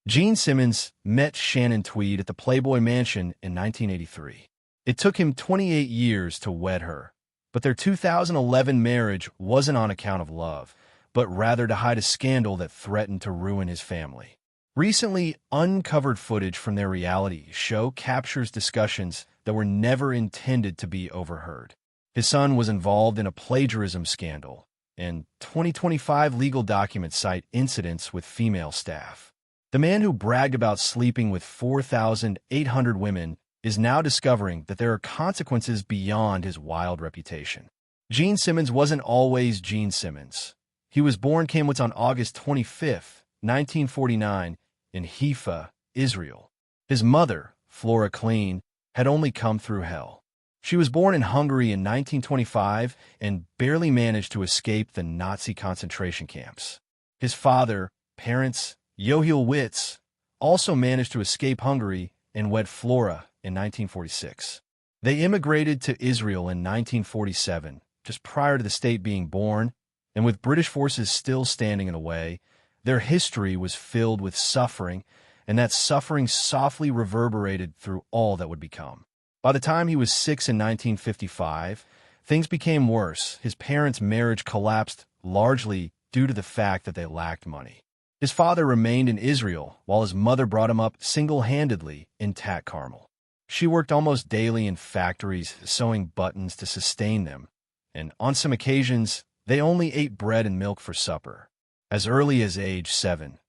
Gene Simmons met Shannon Tweed at the Playboy Mansion in 1983. It took him 28 years to wed her, but their 2011 marriage wasn't on account of love, but rather to hide a scandal that threatened to ruin his family. Recently uncovered footage from their reality show captures discussions that were never intended to be overheard. His son was involved in a plagiarism scandal, and 2025 legal documents cite incidents with female staff. The man who bragged about sleeping with 4,800 women is now discovering that there are consequences beyond his wild reputation. Gene Simmons wasn't always Gene Simmons. He was born on August 25, 1949, in Haifa, Israel. His mother, Flora Klein, had only come through hell. She was born in Hungary in 1925 and barely managed to escape the Nazi concentration camps. His father, parents, Joachim Witz, also managed to escape Hungary and wed Flora in 1946. They immigrated to Israel in 1947, just prior to the state being born, and with British forces still standing in the way, their history was filled with suffering, and that suffering softly reverberated through all that would become. By the time he was 6 in 1955, things became worse. His parents' marriage collapsed largely due to the fact that they lacked money. His father remained in Israel, while his mother brought him up single-handedly in Tat Carmel. She worked almost daily in factories, sewing buttons to sustain them, and on some occasions, they only ate bread and milk for supper. As early as age 7,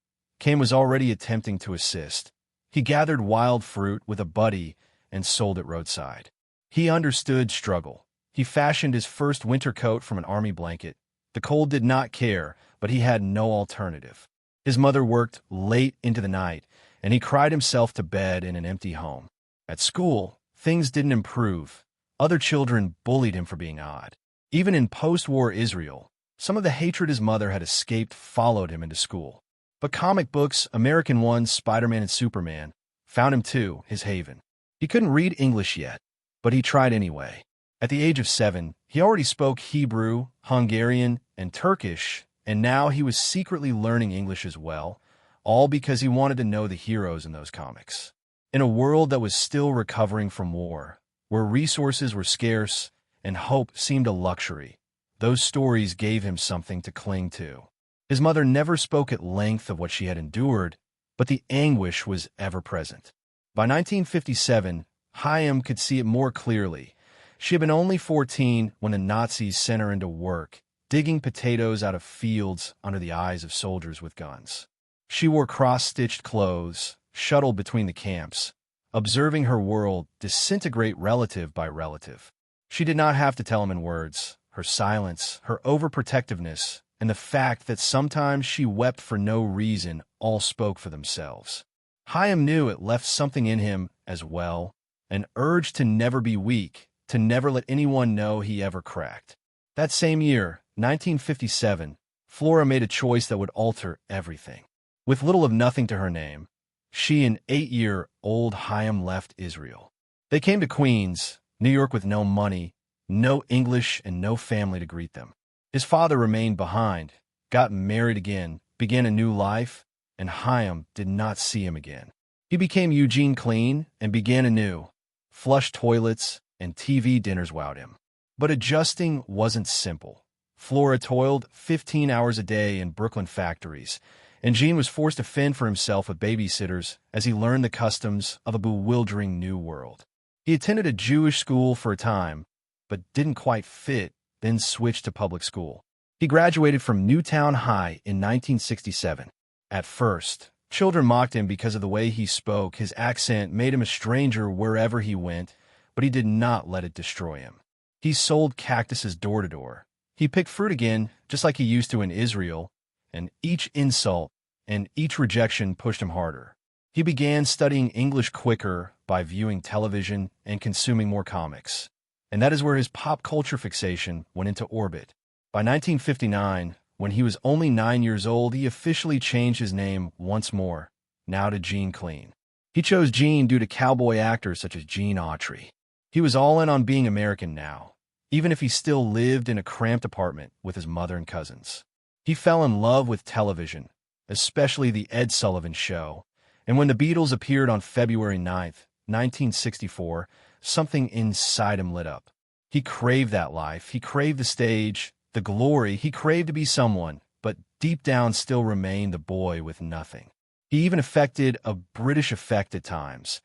Cain was already attempting to assist. He gathered wild fruit with a buddy and sold it roadside. He understood struggle. He fashioned his first winter coat from an army blanket. The cold did not care, but he had no alternative. His mother worked late into the night, and he cried himself to bed in an empty home. At school, things didn't improve. Other children bullied him for being odd. Even in post-war Israel, some of the hatred his mother had escaped followed him into school. But comic books, American ones, Spider-Man and Superman, found him too, his haven. He couldn't read English yet, but he tried anyway. At the age of 7, he already spoke Hebrew, Hungarian, and Turkish, and now he was secretly learning English as well, all because he wanted to know the heroes in those comics. In a world that was still recovering from war, where resources were scarce and hope seemed a luxury, those stories gave him something to cling to. His mother never spoke at length of what she had endured, but the anguish was ever present. By 1957, Chaim could see it more clearly. She had been only 14 when the Nazis sent her into work, digging potatoes out of fields under the eyes of soldiers with guns. She wore cross-stitched clothes, shuttled between the camps, observing her world disintegrate relative by relative. She did not have to tell him in words. Her silence, her overprotectiveness, and the fact that sometimes she wept for no reason all spoke for themselves. Chaim knew it left something in him as well, an urge to never be weak, to never let anyone know he ever cracked. That same year, 1957, Flora made a choice that would alter everything. With little of nothing to her name, she and 8-year-old Chaim left Israel. They came to Queens, New York with no money, no English, and no family to greet them. His father remained behind, got married again, began a new life, and Chaim did not see him again. He became Eugene Clean and began anew. Flush toilets and TV dinners wowed him. But adjusting wasn't simple. Flora toiled 15 hours a day in Brooklyn factories, and Gene was forced to fend for himself with babysitters as he learned the customs of a bewildering new world. He attended a Jewish school for a time, but didn't quite fit, then switched to public school. He graduated from Newtown High in 1967. At first, children mocked him because of the way he spoke. His accent made him a stranger wherever he went, but he did not let it destroy him. He sold cactuses door to door. He picked fruit again, just like he used to in Israel, and each insult and each rejection pushed him harder. He began studying English quicker by viewing television and consuming more comics. And that is where his pop culture fixation went into orbit. By 1959, when he was only 9 years old, he officially changed his name once more, now to Gene Clean. He chose Gene due to cowboy actors such as Gene Autry. He was all in on being American now, even if he still lived in a cramped apartment with his mother and cousins. He fell in love with television, especially The Ed Sullivan Show, And when the Beatles appeared on February 9th, 1964, something inside him lit up. He craved that life. He craved the stage, the glory. He craved to be someone, but deep down still remained the boy with nothing. He even affected a British effect at times,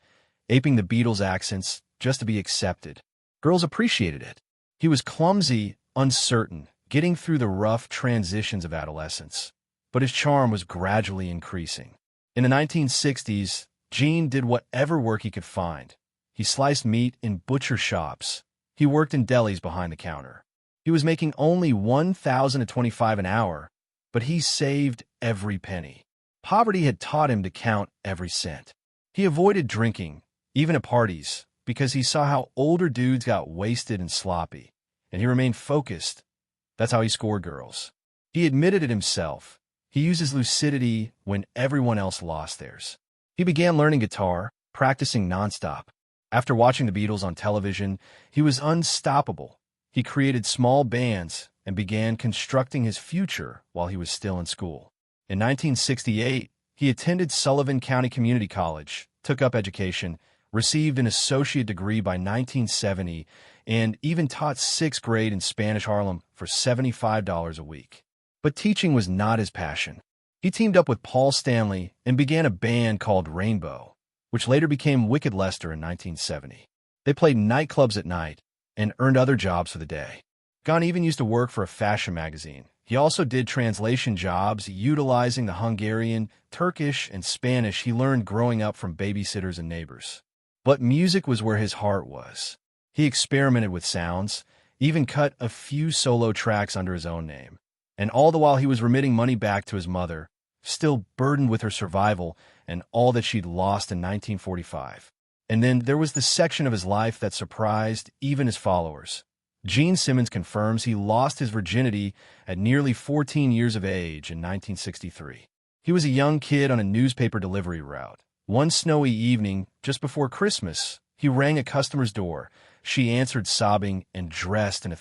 aping the Beatles' accents just to be accepted. Girls appreciated it. He was clumsy, uncertain, getting through the rough transitions of adolescence. But his charm was gradually increasing. In the 1960s, Gene did whatever work he could find. He sliced meat in butcher shops. He worked in delis behind the counter. He was making only $1,025 an hour, but he saved every penny. Poverty had taught him to count every cent. He avoided drinking, even at parties, because he saw how older dudes got wasted and sloppy, and he remained focused. That's how he scored girls. He admitted it himself. He used his lucidity when everyone else lost theirs. He began learning guitar, practicing nonstop. After watching the Beatles on television, he was unstoppable. He created small bands and began constructing his future while he was still in school. In 1968, he attended Sullivan County Community College, took up education, received an associate degree by 1970, and even taught 6th grade in Spanish Harlem for $75 a week. But teaching was not his passion. He teamed up with Paul Stanley and began a band called Rainbow, which later became Wicked Lester in 1970. They played nightclubs at night and earned other jobs for the day. Gone even used to work for a fashion magazine. He also did translation jobs, utilizing the Hungarian, Turkish, and Spanish he learned growing up from babysitters and neighbors. But music was where his heart was. He experimented with sounds, even cut a few solo tracks under his own name. And all the while he was remitting money back to his mother, still burdened with her survival and all that she'd lost in 1945. And then there was the section of his life that surprised even his followers. Gene Simmons confirms he lost his virginity at nearly 14 years of age in 1963. He was a young kid on a newspaper delivery route. One snowy evening, just before Christmas, he rang a customer's door. She answered sobbing and dressed in a